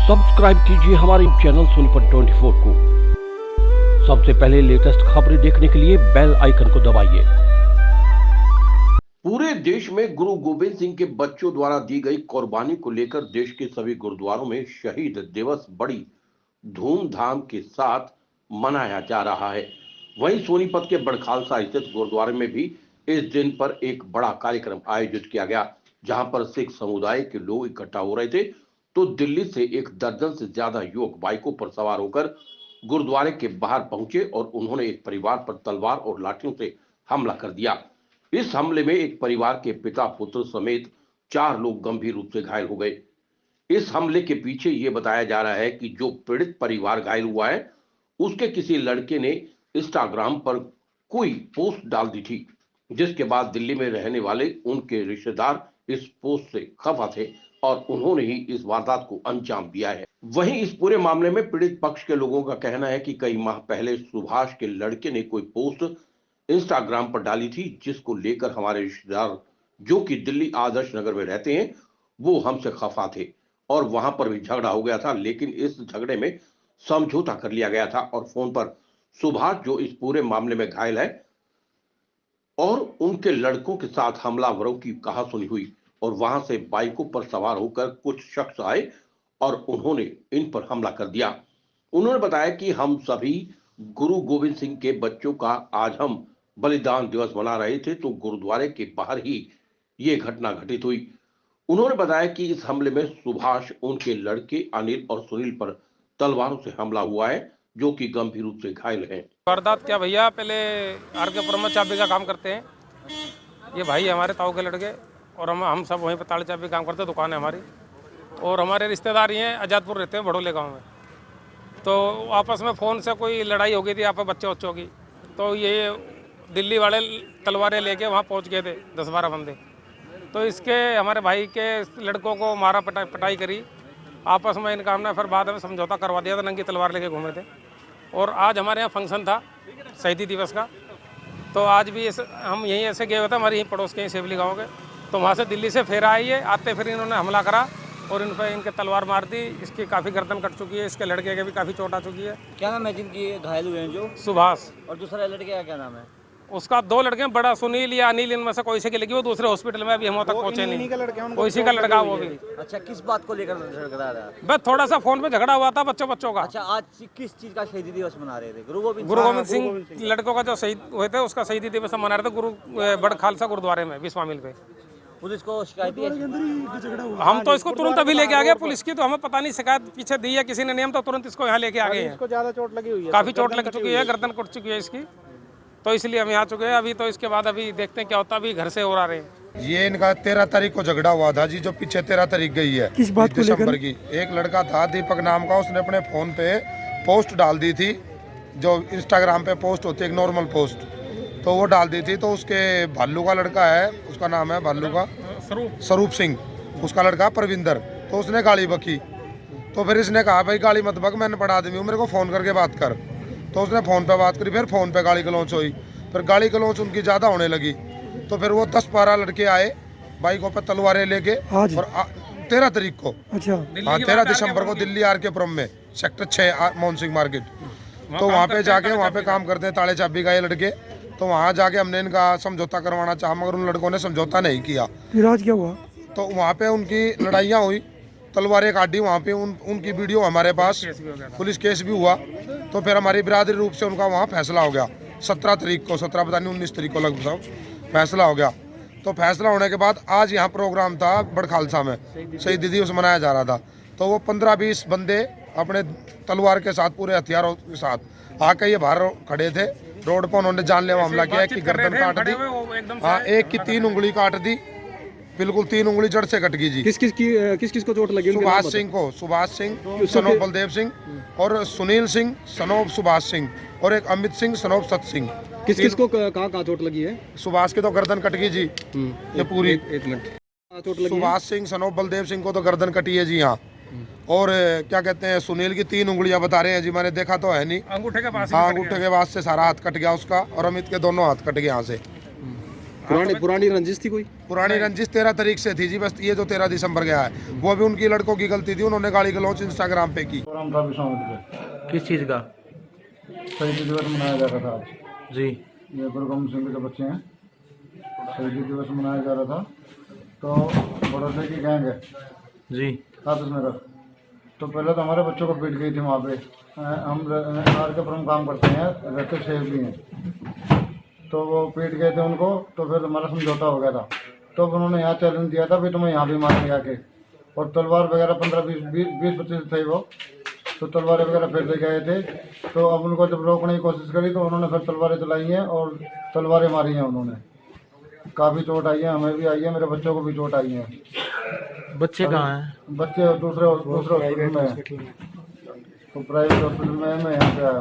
Subscribe कीजिए हमारे channel Sonipat 24 को। सबसे पहले लेटेस्ट खबरें देखने के लिए बेल आइकन को दबाइए। पूरे देश में गुरु गोविंद सिंह के बच्चों द्वारा दी गई कुर्बानी को लेकर देश के सभी गुरुद्वारों में शहीद दिवस बड़ी धूमधाम के साथ मनाया जा रहा है। वहीं सोनीपत के बड़खालसा स्थित गुरुद्वारे में भी इस दिन पर एक बड़ा कार्यक्रम आयोजित किया गया, जहां पर सिख समुदाय के लोग इकट्ठा हो रहे थे तो दिल्ली से एक दर्जन से ज्यादा युवक बाइकों पर सवार होकर गुरुद्वारे के बाहर पहुंचे और उन्होंने एक परिवार पर तलवार और लाठियों से हमला कर दिया। इस हमले में एक परिवार के पिता पुत्र समेत 4 लोग गंभीर रूप से घायल हो गए। इस हमले के पीछे यह बताया जा रहा है कि जो पीड़ित परिवार घायल हुआ है उसके किसी लड़के ने इंस्टाग्राम पर कोई पोस्ट डाल दी थी, जिसके बाद दिल्ली में रहने वाले उनके रिश्तेदार इस पोस्ट से खफा थे और उन्होंने ही इस वारदात को अंजाम दिया है। वहीं इस पूरे मामले में पीड़ित पक्ष के लोगों का कहना है कि कई माह पहले सुभाष के लड़के ने कोई पोस्ट इंस्टाग्राम पर डाली थी, जिसको लेकर हमारे रिश्तेदार जो कि दिल्ली आदर्श नगर में रहते हैं वो हमसे खफा थे और वहां पर भी झगड़ा हो गया था, लेकिन इस झगड़े में समझौता कर लिया गया था और फोन पर सुभाष जो इस पूरे मामले में घायल है और उनके लड़कों के साथ हमलावरों की कहासुनी हुई और वहां से बाइकों पर सवार होकर कुछ शख्स आए और उन्होंने इन पर हमला कर दिया। उन्होंने बताया कि हम सभी गुरु गोविंद सिंह के बच्चों का आज हम बलिदान दिवस मना रहे थे तो गुरुद्वारे के बाहर ही ये घटना घटित हुई। उन्होंने बताया कि इस हमले में सुभाष, उनके लड़के अनिल और सुनील पर तलवारों से हमला हुआ है, जो कि गंभीर रूप से घायल हैं। वारदात क्या भैया, पहले आर.के. में चाबी का काम करते हैं। ये भाई हमारे ताऊ के लड़के और हम सब वहीं पर ताले चाबी काम करते हैं, दुकान है हमारी। और हमारे रिश्तेदार ये आज़ादपुर रहते हैं, बड़ोले गांव में। तो आपस में फ़ोन से कोई लड़ाई हो गई थी आपस बच्चों की, तो ये दिल्ली वाले तलवारें लेके वहाँ पहुँच गए थे 10-12 बंदे। तो इसके हमारे भाई के लड़कों को मारा पटाई करी आपस में, इनका हमने फिर बाद में समझौता करवा दिया था, नंगी तलवार लेके घूमे थे। और आज हमारे यहाँ फंक्शन था शहीदी दिवस का, तो आज भी हम यहीं ऐसे गए हुए थे, हमारे यहीं पड़ोस के ही सेवली गाँव के। तो वहाँ से दिल्ली से फिर आई है, आते फिर इन्होंने हमला करा और इन पर इनके तलवार मार दी। इसकी काफ़ी गर्दन कट चुकी है, इसके लड़के के भी काफ़ी चोट आ चुकी है। क्या नाम है जिनकी घायल हुए हैं? जो सुभाष। और दूसरा लड़के का क्या नाम है? उसका 2 लड़के हैं, बड़ा सुनील या अनिल, इनमें से कोई से की लगी, वो दूसरे हॉस्पिटल में अभी हम तक पहुंचे नहीं। कोई का लड़का वो भी। अच्छा, किस बात को लेकर झगड़ा रहा? बस थोड़ा सा फोन पे झगड़ा हुआ था बच्चों का। अच्छा, आज किस चीज का शहीदी दिवस मना रहे थे? गुरु गोविंद सिंह लड़कों का जो शहीद हुए थे उसका शहीदी दिवस मना रहे थे गुरु बड़ खालसा गुरुद्वारे में विश्वामिल पे। पुलिस को शिकायत है? हम तो इसको तुरंत अभी लेके आ गए। पुलिस की तो हमें पता नहीं शिकायत पीछे दी है किसी ने, नियम तो तुरंत इसको यहाँ लेके आ गए हैं। इसको ज्यादा चोट लगी हुई है, काफी चोट लग चुकी है, गर्दन कट चुकी है इसकी, तो इसलिए हम यहाँ चुके हैं। अभी तो इसके बाद अभी देखते हैं क्या होता है, अभी घर से हो रहे हैं। ये इनका 13 तारीख को झगड़ा हुआ था जी, जो पीछे 13 तारीख गई है। किस बात को लेकर? दिसंबर की। एक लड़का था दीपक नाम का, उसने अपने फोन पे पोस्ट डाल दी थी, जो इंस्टाग्राम पे पोस्ट होती है, एक नॉर्मल पोस्ट, तो वो डाल दी थी। तो उसके भालू का लड़का है, उसका नाम है भालू का स्वरूप सिंह, उसका लड़का परविंदर, तो उसने गाली बकी। तो फिर इसने कहा भाई गाली मत बक, मैंने पढ़ा आदमी हूँ, मेरे को फ़ोन करके बात कर। तो उसने फ़ोन पे बात करी, फिर फ़ोन पे गाली गलौच हुई, फिर गाली गलौच उनकी ज़्यादा होने लगी। तो फिर वो 10-12 लड़के आए बाइकों पे तलवारें लेके और 13 तारीख को, अच्छा हाँ 13 दिसंबर को दिल्ली आर.के. में सेक्टर 6 मोहन सिंह मार्केट, तो वहाँ पे जाके वहाँ पे काम करते हैं ताले चाबी का ये लड़के। तो वहाँ जाके हमने इनका समझौता करवाना चाहा, मगर उन लड़कों ने समझौता नहीं किया। फिर आज क्या हुआ? तो वहाँ पे उनकी लड़ाइयाँ हुई, तलवारें काटी वहाँ पे। उनकी वीडियो हमारे पास, पुलिस केस भी हुआ। तो फिर हमारी बिरादरी रूप से उनका वहाँ फैसला हो गया 17 तारीख को, 17 पता नहीं 19 तारीख को लगभग फैसला हो गया। तो फैसला होने के बाद आज यहाँ प्रोग्राम था बड़खालसा में, शहीदी दिवस मनाया जा रहा था। तो वो 15-20 बंदे अपने तलवार के साथ, पूरे हथियारों के साथ आके ये बाहर खड़े थे रोड पर। उन्होंने जानलेवा हमला किया, एक की गर्दन काट दी, हाँ एक की 3 उंगली काट दी, बिल्कुल 3 उंगली जड़ से कट गई जी। किस किस को चोट लगी? सुभाष सिंह को, सुभाष सिंह सनोफ बलदेव सिंह, और सुनील सिंह सनोफ सुभाष सिंह, और एक अमित सिंह सनोफ सत सिंह। किस को कहाँ चोट लगी है? सुभाष की तो गर्दन कट गई जी, ये पूरी। एक मिनट, चोट लगी? सुभाष सिंह सनोफ बलदेव सिंह को तो गर्दन कटी है जी यहाँ। और क्या कहते हैं, सुनील की 3 उंगलियां बता रहे हैं जी, मैंने देखा तो है नहीं, अंगूठे के पास, हाँ अंगूठे के पास से सारा हाथ कट गया उसका, और अमित के दोनों हाथ कट गए यहाँ से। पुरानी रंजिश थी कोई? पुरानी रंजिश 13 तारीख से थी जी, बस ये जो 13 दिसंबर गया है वो भी उनकी लड़कों की गलती थी, उन्होंने गाली गलौच इंस्टाग्राम पे की। प्रोग्राम था विश्वामित्र पे, किस चीज़ का? शहीदी दिवस मनाया जा रहा था आज। जी। ये गुरु गोबिंद सिंह के बच्चे हैं, शहीदी दिवस मनाया जा रहा था। तो बड़ौदे की गैंग है जी। कातिस नगर, तो पहले तो हमारे बच्चों को पीट गई थी वहाँ पे। हम आर के फर्म काम करते हैं, रहते शेर भी हैं, तो वो पीट गए थे उनको। तो फिर हमारा समझौता हो गया था, तो उन्होंने यहाँ चैलेंज दिया था भी तुम्हें यहाँ भी मारेंगे आके, और तलवार वगैरह 15-20-25 थे वो, तो तलवारें वगैरह फिर से गए थे। तो अब उनको जब रोकने की कोशिश करी तो उन्होंने फिर तलवारें चलाई हैं और तलवारें मारी हैं उन्होंने। काफ़ी चोट आई है, हमें भी आई है, मेरे बच्चों को भी चोट आई है। बच्चे कहाँ हैं? बच्चे दूसरे हॉस्पिटल में हैं, तो प्राइवेट हॉस्पिटल में है, मैं यहाँ पे आया।